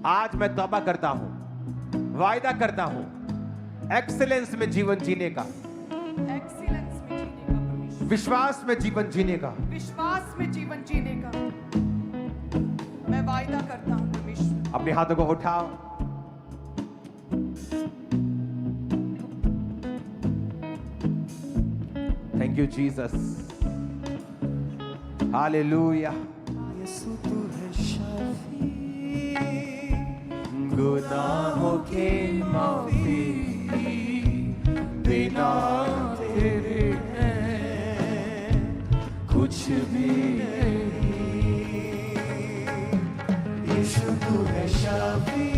आज मैं तौबा करता हूं, वायदा करता हूं एक्सीलेंस में जीवन जीने का, परमेश्वर, विश्वास में जीवन जीने का। विश्वास में जीवन जीने का मैं वायदा करता हूं परमेश्वर। अपने हाथों को उठाओ। थैंक यू जीसस, हालेलुया। यीशु तू है शाफी, गुनाहों की माफी बिना तेरे है कुछ भी नहीं। यीशु तू है शाफी,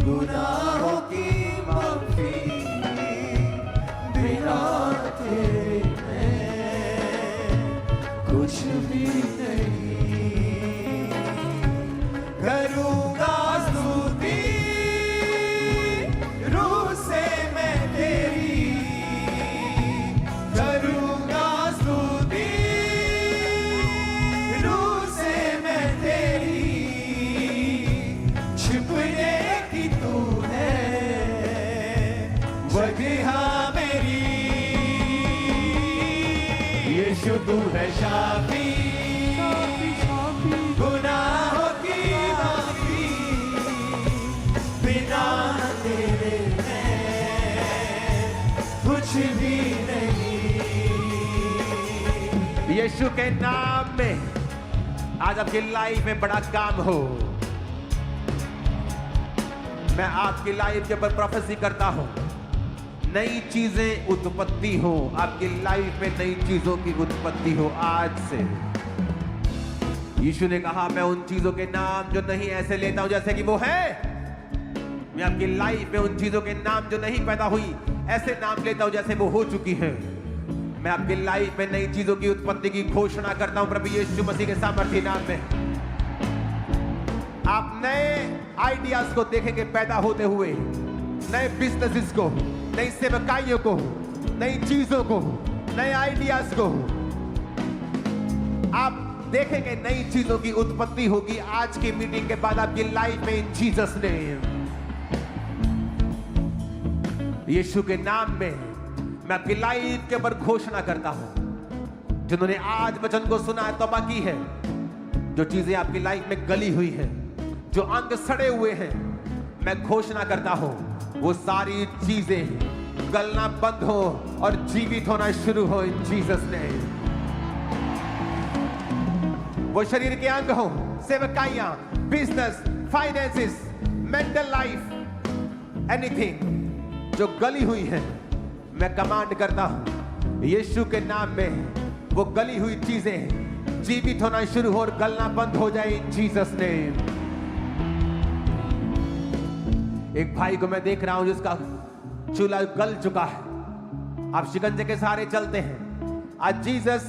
गुनाहों की माफी बिना तेरे है कुछ भी नहीं। करूँगा स्तुति रूह से मैं तेरी, करूँगा स्तुति रूह से मैं तेरी। छिपने की तू है वजह मेरी। यीशु तू है शाफी, गुनाहों की माफी बिना तेरे है कुछ भी नहीं। यीशु के नाम में आज आपकी लाइफ में बड़ा काम हो। मैं आपकी लाइफ के ऊपर प्रोफेसी करता हूं, नई चीजें उत्पत्ति हो, आपकी लाइफ में नई चीजों की उत्पत्ति हो आज से। यीशु ने कहा मैं उन चीजों के नाम जो नहीं ऐसे लेता हूं जैसे कि वो है। मैं आपकी लाइफ में उन चीजों के नाम जो नहीं पैदा हुई ऐसे नाम लेता हूं जैसे वो हो चुकी हैं। मैं आपकी लाइफ में नई चीजों की उत्पत्ति की घोषणा करता हूं प्रभु यीशु मसीह के सामर्थ्य नाम में। आप नए आइडियाज को देखेंगे पैदा होते हुए, नए बिजनेसेस को, नई सेवकाइयों को, नई चीजों को, नए आइडियाज को आप देखेंगे। नई चीजों की उत्पत्ति होगी आज की मीटिंग के बाद आपकी लाइफ में इन जीसस नेम। यीशु के नाम में मैं आपकी लाइफ के ऊपर घोषणा करता हूं। जिन्होंने आज वचन को सुना है, तौबा की है, जो चीजें आपकी लाइफ में गली हुई हैं, जो अंग सड़े हुए हैं, मैं घोषणा करता हूं वो सारी चीजें गलना बंद हो और जीवित होना शुरू हो इन जीसस नेम। वो शरीर के अंग हो, सेवकाइयां, business, finances, mental life, anything जो गली हुई है, मैं कमांड करता हूं यीशु के नाम में वो गली हुई चीजें जीवित होना शुरू हो और गलना बंद हो जाए इन जीसस नेम। एक भाई को मैं देख रहा हूं जिसका चूल्हा गल चुका है। आप शिकंजे के सहारे चलते हैं। आज जीसस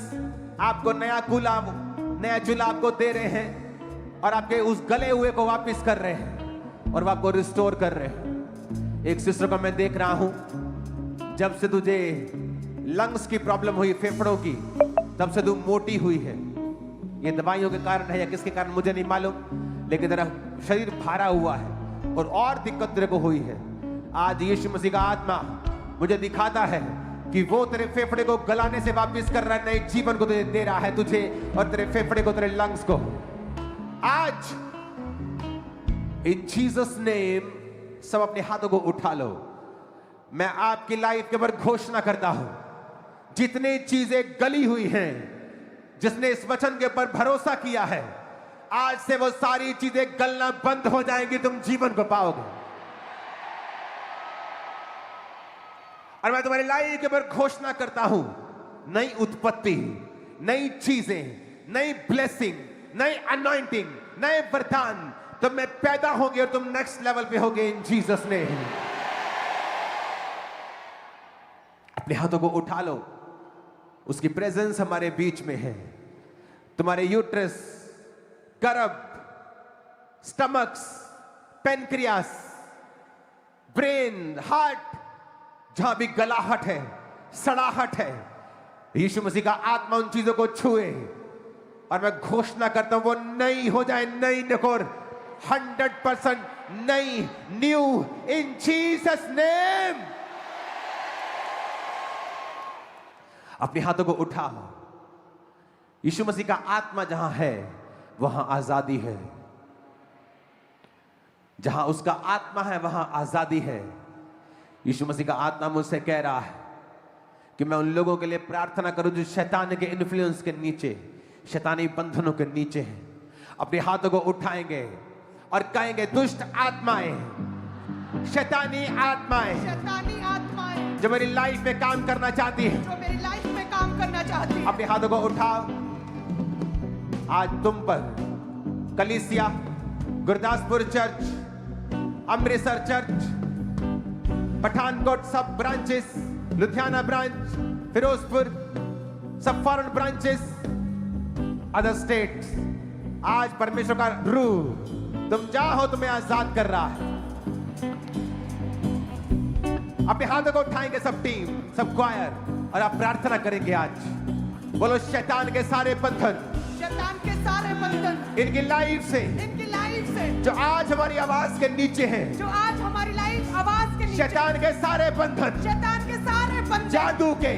आपको नया चूल्हा आपको दे रहे हैं और आपके उस गले हुए को वापस कर रहे हैं और वो आपको रिस्टोर कर रहे हैं। एक सिस्टर को मैं देख रहा हूं, जब से तुझे लंग्स की प्रॉब्लम हुई, फेफड़ों की, तब से तू मोटी हुई है। ये दवाइयों के कारण है या किसके कारण मुझे नहीं मालूम, लेकिन तेरा शरीर भारा हुआ है और दिक्कत तेरे को हुई है। आज यीशु मसीह का आत्मा मुझे दिखाता है कि वो तेरे फेफड़े को गलाने से वापस कर रहा है, नए जीवन को तुझे दे रहा है, तुझे और तेरे फेफड़े को, तेरे लंग्स को। आज इन जीसस नेम सब अपने हाथों को उठा लो। मैं आपकी लाइफ के ऊपर घोषणा करता हूं, जितनी चीजें गली हुई हैं, जिसने इस वचन के ऊपर भरोसा किया है, आज से वो सारी चीजें गलना बंद हो जाएंगी, तुम जीवन को पाओगे। और मैं तुम्हारी लाइफ के ऊपर घोषणा करता हूं, नई उत्पत्ति, नई चीजें, नई ब्लेसिंग, नई अनॉइंटिंग, नए वरदान तुम में पैदा होंगे और तुम नेक्स्ट लेवल पे होगे इन जीसस नेम। अपने हाथों को उठा लो, उसकी प्रेजेंस हमारे बीच में है। तुम्हारे यूट्रस, करब, स्टमक्स, पेनक्रियास, ब्रेन, हार्ट, जहां भी गलाहट है, सड़ाहट है, यीशु मसीह का आत्मा उन चीजों को छुए और मैं घोषणा करता हूं वो नई हो जाए, नई नकोर 100% नई, न्यू, इन जीसस नेम। अपने हाथों को उठाओ। यीशु मसीह का आत्मा जहां है वहां आजादी है। जहां उसका आत्मा है वहां आजादी है। यीशु मसीह का आत्मा मुझसे कह रहा है कि मैं उन लोगों के लिए प्रार्थना करूं जो शैतान के इन्फ्लुएंस के नीचे, शैतानी बंधनों के नीचे हैं। अपने हाथों को उठाएंगे और कहेंगे, दुष्ट आत्माएं, शैतानी आत्माएं जो मेरी लाइफ में काम करना चाहती है, करना चाहती है, अपने हाथों को उठाओ। आज तुम पर कलीसिया, गुरदासपुर चर्च, अमृतसर चर्च, पठानकोट सब ब्रांचेस, लुधियाना ब्रांच, फिरोजपुर, सब फॉरेन ब्रांचेस, अदर स्टेट्स, आज परमेश्वर का रूह तुम चाहो तुम्हें आजाद कर रहा है। अपने हाथों को उठाएंगे सब टीम, सब क्वायर, और आप प्रार्थना करेंगे। आज बोलो, शैतान के सारे बंधन इनकी लाइफ से जो आज हमारी आवाज के नीचे हैं, शैतान के सारे बंधन जादू के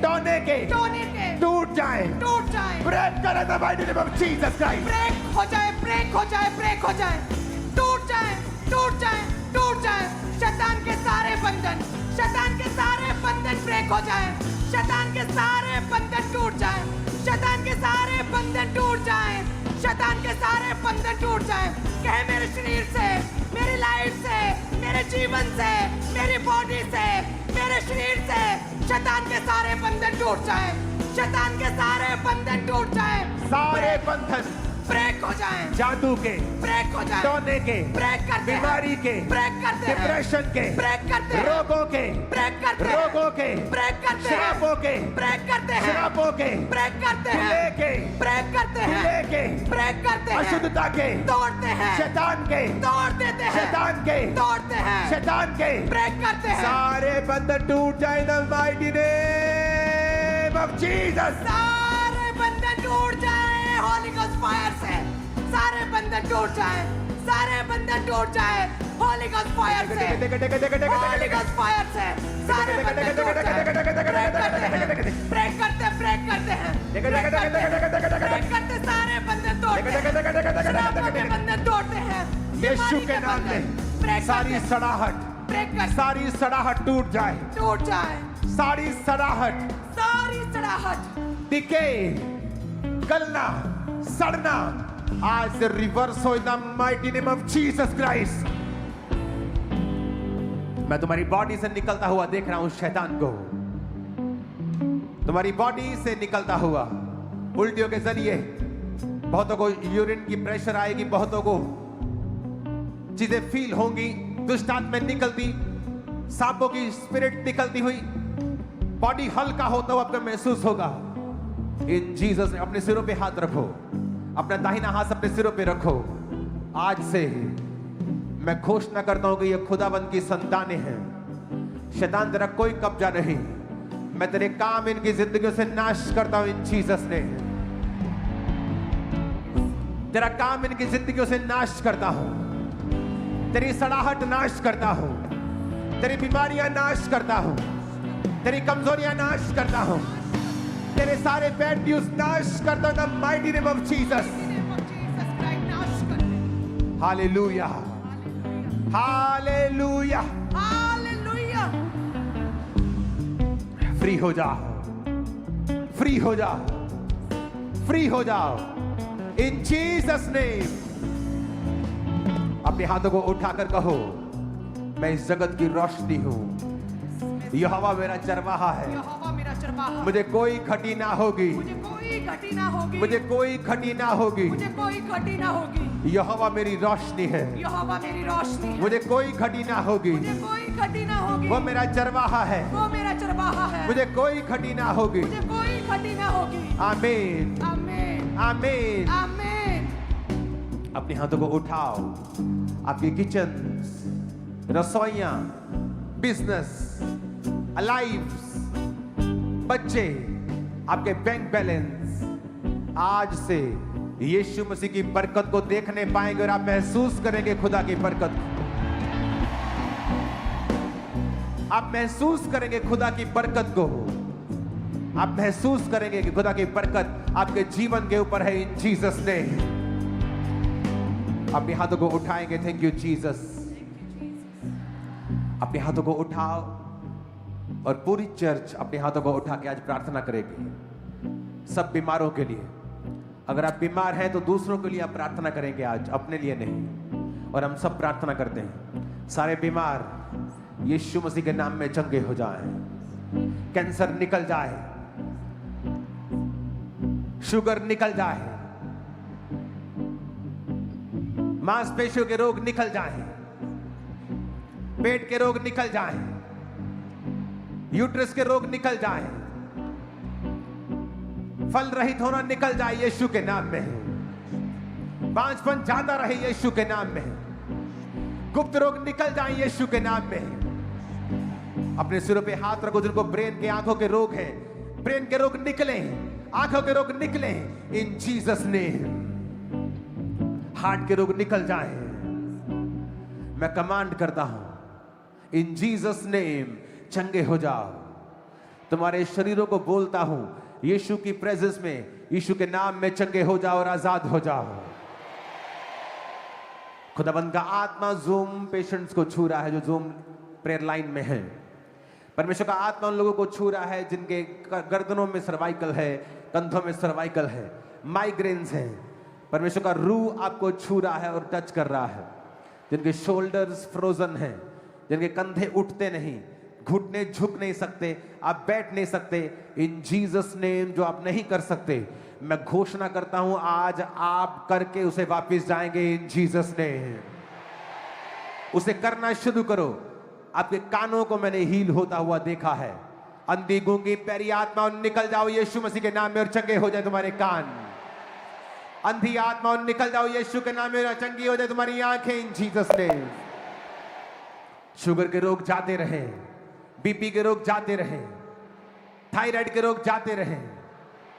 टोने के टूट जाए। ब्रेक कर the mighty name of Jesus Christ. Break हो जाए, टूट जाए। शैतान के सारे बंधन ब्रेक हो जाए। शैतान के सारे बंधन टूट जाए। शैतान के सारे बंधन टूट जाए। कहे, मेरे शरीर से, मेरी लाइफ से, मेरे जीवन से, मेरी बॉडी से, मेरे शरीर से शैतान के सारे बंधन टूट जाए। शैतान के सारे बंधन टूट जाए। सारे बंधन ब्रेक हो जाए। जादू के ब्रेक हो जाए। टोने के ब्रेक करते हैं। बीमारी के ब्रेक करते हैं। डिप्रेशन के ब्रेक करते हैं। रोगों के ब्रेक करते हैं। रोगों के ब्रेक करते हैं। श्रापों के ब्रेक करते हैं। श्रापों के ब्रेक करते हैं। लेके ब्रेक करते हैं। लेके ब्रेक करते हैं। अशुद्धता के तोड़ते हैं। शैतान के तोड़ देते हैं। शैतान के तोड़ते हैं। शैतान के ब्रेक करते हैं। सारे बंधन टूट जाए in the mighty name of Jesus. सारे बंधन टूट जाए होली गोस्ट फायर से। सारे बंधन टूट जाए। सारे बंधन टूट जाए होली गोस्ट फायर से। होली गोस्ट फायर से सारे बंधन टूट जाए। ब्रेक करते हैं। ब्रेक करते सारे बंधन तोड़ते हैं। शराबों के बंधन तोड़ते हैं। यीशु के नाम में सारी सड़ाहट, सारी सड़ाहट टूट जाए। सारी सड़ाहट डिके, गलना, सड़ना आज से रिवर्स हो in the mighty name of Jesus Christ. मैं तुम्हारी बॉडी से निकलता हुआ देख रहा हूं शैतान को। तुम्हारी बॉडी से निकलता हुआ उल्टियों के जरिए बहुतों को यूरिन की प्रेशर आएगी, बहुतों को चीजें फील होंगी, दुष्ट आत्माएं निकलती, सांपों की स्पिरिट निकलती हुई, बॉडी हल्का होता हुआ आपको महसूस होगा। इन जीसस ने अपने सिरों पे हाथ रखो, अपना दाहिना हाथ अपने सिरों पे रखो। आज से मैं घोषणा करता हूं कि ये खुदाबंद की संतानें हैं। शैतान तेरा कोई कब्जा नहीं। मैं तेरे काम इनकी जिंदगियों से नाश करता हूं इन जीसस ने। तेरा काम इनकी जिंदगियों से नाश करता हूं। तेरी सड़ाहट नाश करता हूं। तेरी बीमारियां नाश करता हूं। तेरी कमजोरियां नाश करता हूं। तेरे सारे बैड न्यूज नाश करता हूं the mighty name of Jesus. Hallelujah, hallelujah, hallelujah. Free हो जाओ, फ्री हो जाओ, फ्री हो जाओ इन जीसस नेम। अपने हाथों को उठाकर कहो, मैं इस जगत की रोशनी हूं। यहोवा मेरा चरवाहा है। यहोवा मेरा चरवाहा। मुझे कोई घटी ना होगी। मुझे कोई घटी ना होगी। मुझे कोई घटी ना होगी। मुझे कोई घटी ना होगी। यहोवा मेरी रोशनी है। यहोवा मेरी रोशनी है। मुझे कोई घटी ना होगी। मुझे कोई घटी ना होगी। वो मेरा चरवाहा है। वो मेरा चरवाहा है। मुझे कोई घटी ना होगी। मुझे कोई घटी ना होगी। आमीन, आमीन, आमीन। आमीन। अपने हाथों को उठाओ। आपके किचन, रसोइयां, बिजनेस, लाइव्स, बच्चे, आपके बैंक बैलेंस आज से यीशु मसीह की बरकत को देखने पाएंगे और आप महसूस करेंगे खुदा की बरकत को। आप महसूस करेंगे खुदा की बरकत को। आप महसूस करेंगे कि खुदा की बरकत आपके जीवन के ऊपर है इन जीसस ने। अपने हाथों को उठाएंगे। Thank you Jesus. अपने हाथों को उठाओ और पूरी चर्च अपने हाथों को उठा के आज प्रार्थना करेगी सब बीमारों के लिए। अगर आप बीमार हैं तो दूसरों के लिए आप प्रार्थना करेंगे आज, अपने लिए नहीं। और हम सब प्रार्थना करते हैं सारे बीमार यीशु मसीह के नाम में चंगे हो जाएं, कैंसर निकल जाए, शुगर निकल जाए, मांसपेशियों के रोग निकल जाएं, पेट के रोग निकल जाएं, यूट्रस के रोग निकल जाएं, फल रहित होना निकल जाए यीशु के नाम में। बांझपन ज्यादा रहे यीशु के नाम में। गुप्त रोग निकल जाए यीशु के नाम में। अपने सिरों पे हाथ रखो जिनको ब्रेन के आंखों के रोग हैं, ब्रेन के रोग निकले, आंखों के रोग निकले इन जीसस ने। हार्ट के रोग निकल जाए। मैं कमांड करता हूं इन जीसस नेम, चंगे हो जाओ। तुम्हारे शरीरों को बोलता हूं यीशु की प्रेजेंस में, यीशु के नाम में चंगे हो जाओ और आजाद हो जाओ। खुदाबंद का आत्मा जूम पेशेंट्स को छू रहा है जो जूम प्रेयर लाइन में है। परमेश्वर का आत्मा उन लोगों को छू रहा है जिनके गर्दनों में सर्वाइकल है, कंधों में सर्वाइकल है, माइग्रेन्स हैं। परमेश्वर का रूह आपको छू रहा है और टच कर रहा है। जिनके शोल्डर्स फ्रोजन हैं, जिनके कंधे उठते नहीं, घुटने झुक नहीं सकते, आप बैठ नहीं सकते, इन जीसस नेम जो आप नहीं कर सकते, मैं घोषणा करता हूं आज आप करके उसे वापस जाएंगे इन जीसस नेम। उसे करना शुरू करो। आपके कानों को मैंने हील होता हुआ देखा है। अंधी गूंगी पैरी आत्मा निकल जाओ यीशु मसीह के नाम में और चंगे हो जाए तुम्हारे कान। अंधी आत्मा निकल जाओ यीशु के नाम में और चंगी हो जाए तुम्हारी आंखें इन जीसस नेम। शुगर के रोग जाते रहे, बीपी के रोग जाते रहे, थायराइड के रोग जाते रहे,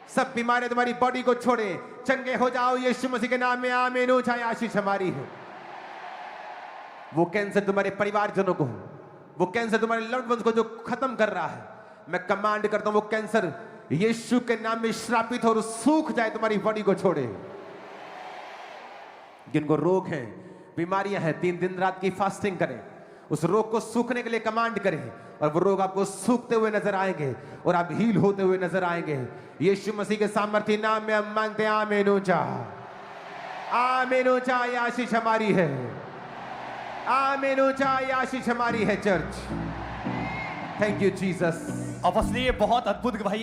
सब बीमारियां तुम्हारी बॉडी को छोड़े, चंगे हो जाओ यीशु मसीह के नाम में। आमीन। ऊंचाई आशीष हमारी है। वो कैंसर तुम्हारे परिवारजनों को, वो कैंसर तुम्हारे लव्ड वंस को जो खत्म कर रहा है, मैं कमांड करता हूं वो कैंसर यीशु के नाम में श्रापित हो और सूख जाए, तुम्हारी बॉडी को छोड़े। जिनको रोग हैं, बीमारियां हैं, 3 दिन रात की फास्टिंग करें, उस रोग को सूखने के लिए कमांड करें और वो रोग आपको सूखते हुए नजर आएंगे और आप हील होते हुए नजर आएंगे। यीशु मसीह के सामर्थ्य नाम में हम मांगते हैं। आमीन। ऊंचा आमीन। ऊंचाई आशीष हमारी है। आमीन। ऊंचाई आशीष हमारी है church. Thank you Jesus. Obviously ये बहुत अद्भुत भाई